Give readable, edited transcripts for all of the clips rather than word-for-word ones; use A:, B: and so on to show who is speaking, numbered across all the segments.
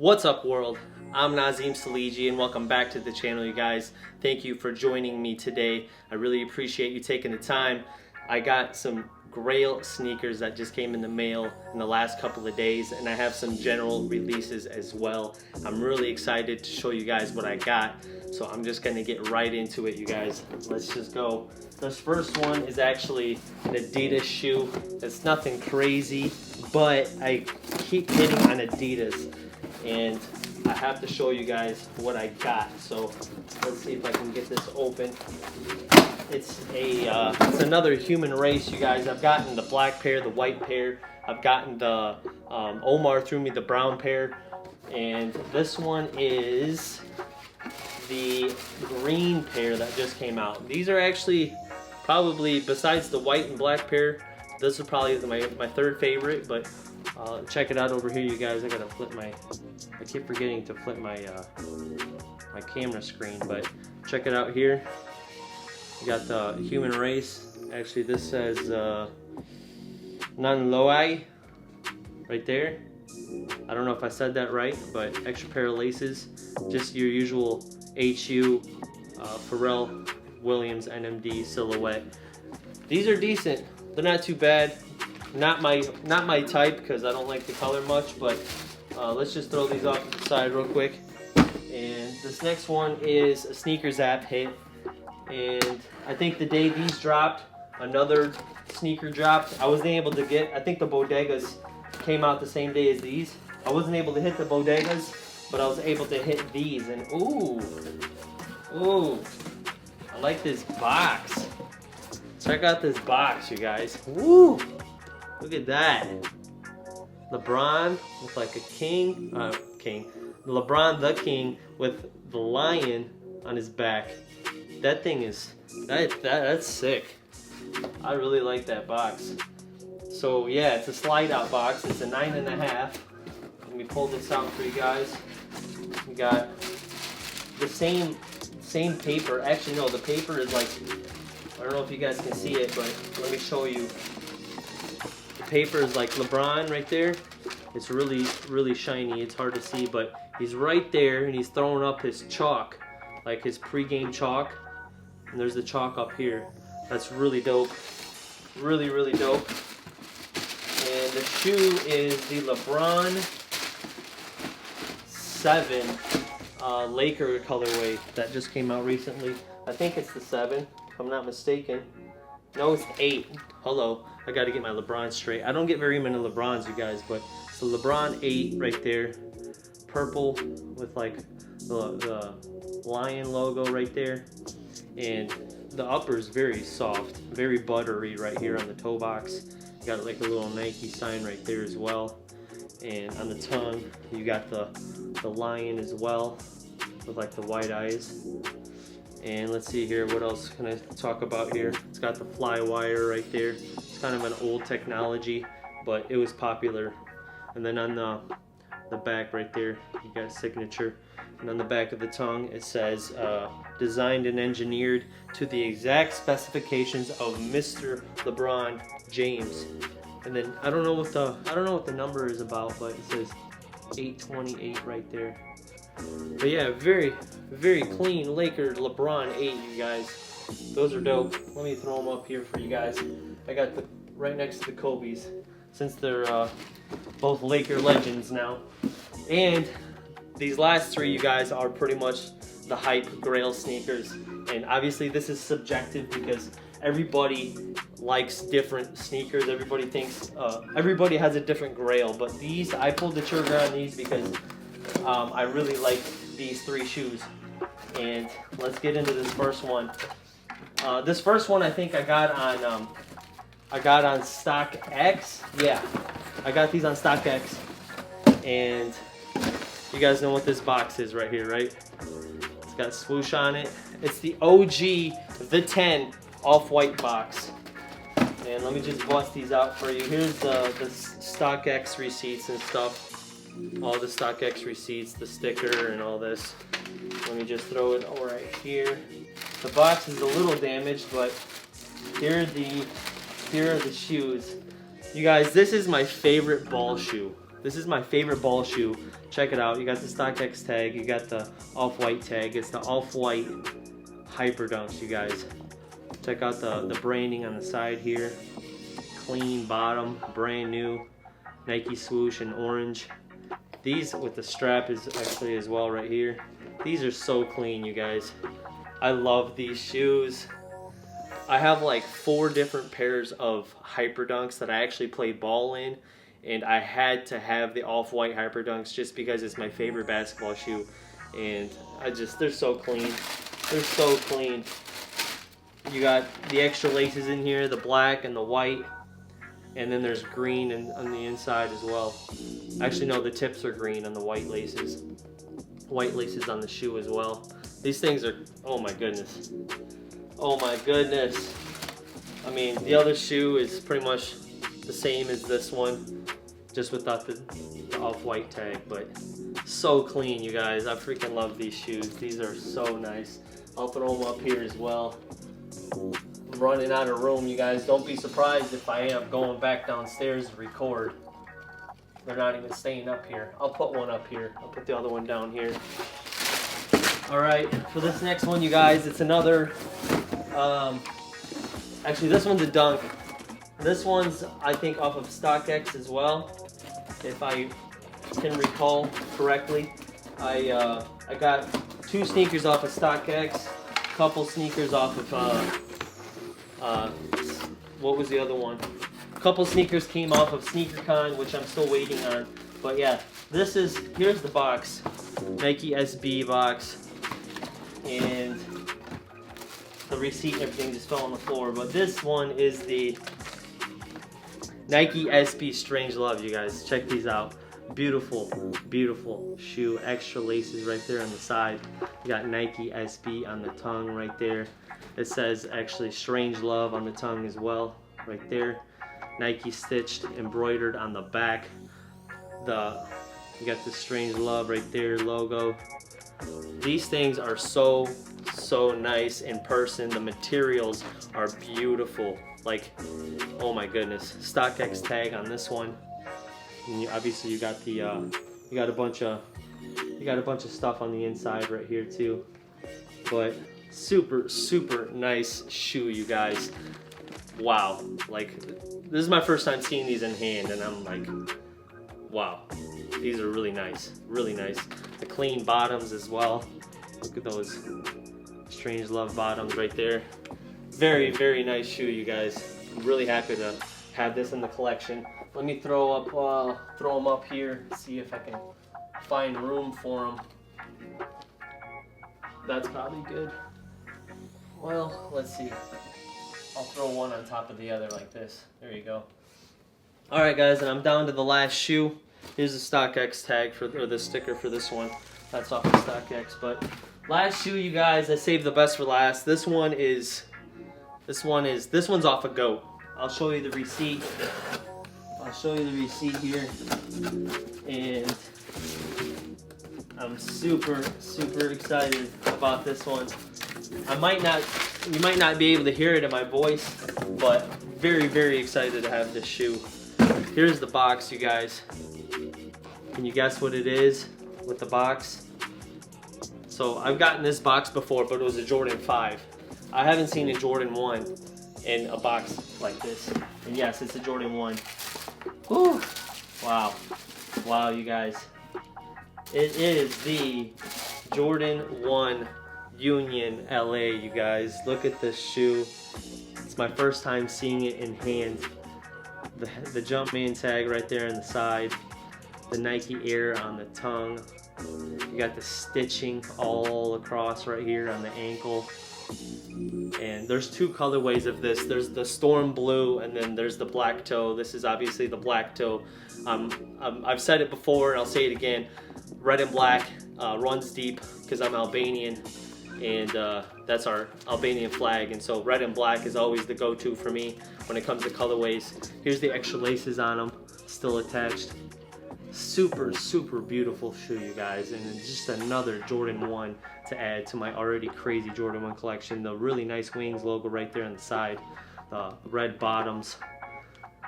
A: What's up, world? I'm Nazim Saliji and welcome back to the channel, you guys. Thank you for joining me today. I really appreciate you taking the time. I got some Grail sneakers that just came in the mail in the last couple of days, and I have some general releases as well. I'm really excited to show you guys what I got, so I'm just gonna get right into it, you guys. Let's just go. This first one is actually an Adidas shoe. It's nothing crazy, but I keep hitting on Adidas, and I have to show you guys what I got. So let's see if I can get this open. It's another human race, you guys. I've gotten the black pair, the white pair. I've gotten the Omar threw me the brown pair, and this one is the green pair that just came out. These are actually probably, besides the white and black pair, this is probably my third favorite. But check it out over here, you guys. I gotta flip I keep forgetting to flip my my camera screen, but check it out here. You got the human race. Actually, this says non-loai right there. I don't know if I said that right, but extra pair of laces. Just your usual HU Pharrell Williams NMD silhouette. These are decent. They're not too bad. Not my type, because I don't like the color much, but let's just throw these off to the side real quick. And this next one is a Sneakers app hit. And I think the day these dropped, another sneaker dropped. I wasn't able to get, I think the bodegas came out the same day as these. I wasn't able to hit the bodegas, but I was able to hit these. And ooh, I like this box. Check out this box, you guys. Woo, look at that. LeBron with like a king. LeBron the king with the lion on his back. That thing is, that's sick. I really like that box. So yeah, it's a slide out box. It's a 9.5. Let me pull this out for you guys. We got the same paper. Actually, no, the paper is like, I don't know if you guys can see it, but let me show you. The paper is like LeBron right there. It's really, really shiny. It's hard to see, but he's right there and he's throwing up his chalk, like his pregame chalk. And there's the chalk up here. That's really dope. Really, really dope. And the shoe is the LeBron 7 Laker colorway that just came out recently. I think it's the 7, if I'm not mistaken. No, it's 8. Hello. I got to get my LeBron straight. I don't get very many LeBrons, you guys, but it's the LeBron 8 right there. Purple with like the lion logo right there. And the upper is very soft, very buttery right here on the toe box. You got like a little Nike sign right there as well. And on the tongue, you got the lion as well with like the white eyes. And let's see here, what else can I talk about here? It's got the fly wire right there. It's kind of an old technology, but it was popular. And then on the back right there, you got a signature. And on the back of the tongue, it says, designed and engineered to the exact specifications of Mr. LeBron James. And then I don't know what the number is about, but it says 828 right there. But yeah, very, very clean Laker LeBron 8, you guys. Those are dope. Let me throw them up here for you guys. I got the right next to the Kobe's, since they're both Laker legends now. And these last 3, you guys, are pretty much the hype Grail sneakers. And obviously this is subjective because everybody likes different sneakers. Everybody thinks, everybody has a different Grail. But these, I pulled the trigger on these because I really like these 3 shoes. And let's get into this first one. This first one I think I got on StockX. Yeah, I got these on StockX. And you guys know what this box is right here, right? It's got swoosh on it. It's the OG, the 10 off-white box. And let me just bust these out for you. Here's the StockX receipts and stuff. All the StockX receipts, the sticker and all this. Let me just throw it right here. The box is a little damaged, but here are the shoes. You guys, this is my favorite ball shoe. This is my favorite ball shoe check it out. You got the StockX tag, you got the off-white tag. It's the off-white Hyperdunks, you guys. Check out the branding on the side here. Clean bottom, brand new. Nike swoosh in orange. These with the strap is actually as well right here. These are so clean, you guys. I love these shoes. I have like 4 different pairs of Hyperdunks that I actually play ball in, and I had to have the off-white Hyperdunks just because it's my favorite basketball shoe. And they're so clean. They're so clean. You got the extra laces in here, the black and the white, and then there's green on the inside as well. Actually, no, the tips are green on the white laces. White laces on the shoe as well. These things are, oh my goodness. Oh my goodness. I mean, the other shoe is pretty much the same as this one, just without the off-white tag, but so clean, you guys. I freaking love these shoes. These are so nice. I'll throw them up here as well. I'm running out of room, you guys. Don't be surprised if I am going back downstairs to record. They're not even staying up here. I'll put one up here. I'll put the other one down here. Alright, for this next one, you guys, it's another, actually this one's a dunk. This one's, I think, off of StockX as well, if I can recall correctly. I got 2 sneakers off of StockX, a couple sneakers off of, what was the other one? A couple sneakers came off of SneakerCon, which I'm still waiting on. But yeah, here's the box, Nike SB box. And the receipt and everything just fell on the floor. But this one is the Nike SB StrangeLove, you guys. Check these out. Beautiful, beautiful shoe. Extra laces right there on the side. You got Nike SB on the tongue right there. It says actually StrangeLove on the tongue as well, right there. Nike stitched, embroidered on the back. You got the StrangeLove right there, logo. These things are so nice in person. The materials are beautiful. Like, oh my goodness. StockX tag on this one. And obviously you got the you got a bunch of stuff on the inside right here too. But super nice shoe, you guys. Wow. Like, this is my first time seeing these in hand, and I'm like, wow. These are really nice, really nice. The clean bottoms as well. Look at those StrangeLove bottoms right there. Very nice shoe, you guys. I'm really happy to have this in the collection. Let me throw them up here, see if I can find room for them. That's probably good. Well, let's see. I'll throw one on top of the other like this. There you go. Alright guys, and I'm down to the last shoe. Here's the StockX tag or the sticker for this one. That's off of StockX. But last shoe, you guys, I saved the best for last. This one's off a GOAT. I'll show you the receipt. I'll show you the receipt here. And I'm super excited about this one. You might not be able to hear it in my voice, but very excited to have this shoe. Here's the box, you guys. Can you guess what it is with the box? So I've gotten this box before, but it was a Jordan 5. I haven't seen a Jordan 1 in a box like this. And yes, it's a Jordan 1. Whew. Wow, you guys. It is the Jordan 1 Union LA, you guys. Look at this shoe. It's my first time seeing it in hand. The Jumpman tag right there on the side. The Nike Air on the tongue. You got the stitching all across right here on the ankle. And there's 2 colorways of this. There's the storm blue, and then there's the black toe. This is obviously the black toe. I've said it before, and I'll say it again. Red and black runs deep because I'm Albanian, and that's our Albanian flag. And so red and black is always the go-to for me when it comes to colorways. Here's the extra laces on them, still attached. Super beautiful shoe, you guys, and just another Jordan 1 to add to my already crazy Jordan 1 collection. The really nice wings logo right there on the side, the red bottoms.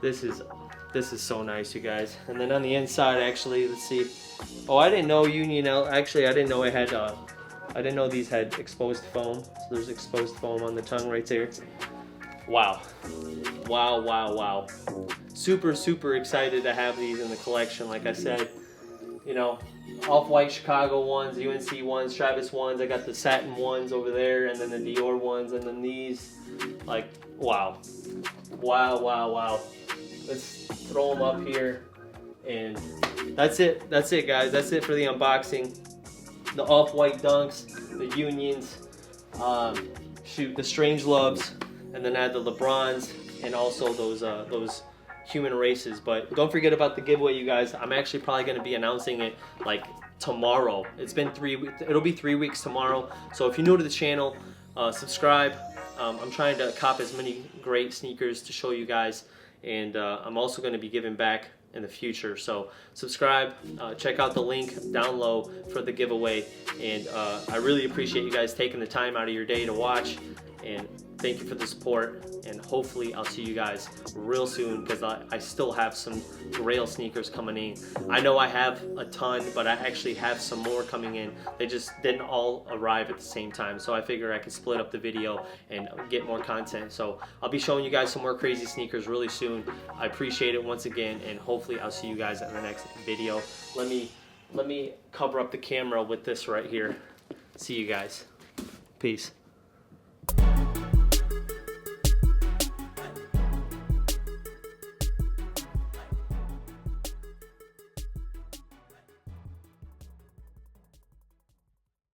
A: This is This is so nice, you guys. And then on the inside, actually, let's see. Oh, I didn't know actually, I didn't know it had, I didn't know these had exposed foam. So there's exposed foam on the tongue right there. Wow. Wow, wow, wow. Super, super excited to have these in the collection. Like I said, you know, Off-White Chicago ones, UNC ones, Travis ones. I got the satin ones over there, and then the Dior ones, and then these. Like, wow. Wow, wow, wow. Let's throw them up here. And that's it. That's it, guys. That's it for the unboxing. The Off-White Dunks, the Unions, shoot, the StrangeLoves, and then add the LeBrons, and also those human races. But don't forget about the giveaway, you guys. I'm actually probably going to be announcing it like tomorrow. It's been 3 weeks. It'll be 3 weeks tomorrow. So if you're new to the channel, subscribe. I'm trying to cop as many great sneakers to show you guys, and I'm also going to be giving back in the future. So subscribe, check out the link down low for the giveaway, and I really appreciate you guys taking the time out of your day to watch, and thank you for the support, and hopefully I'll see you guys real soon, because I still have some Grail sneakers coming in. I know I have a ton, but I actually have some more coming in. They just didn't all arrive at the same time, so I figure I could split up the video and get more content. So I'll be showing you guys some more crazy sneakers really soon. I appreciate it once again, and hopefully I'll see you guys in the next video. Let me cover up the camera with this right here. See you guys. Peace.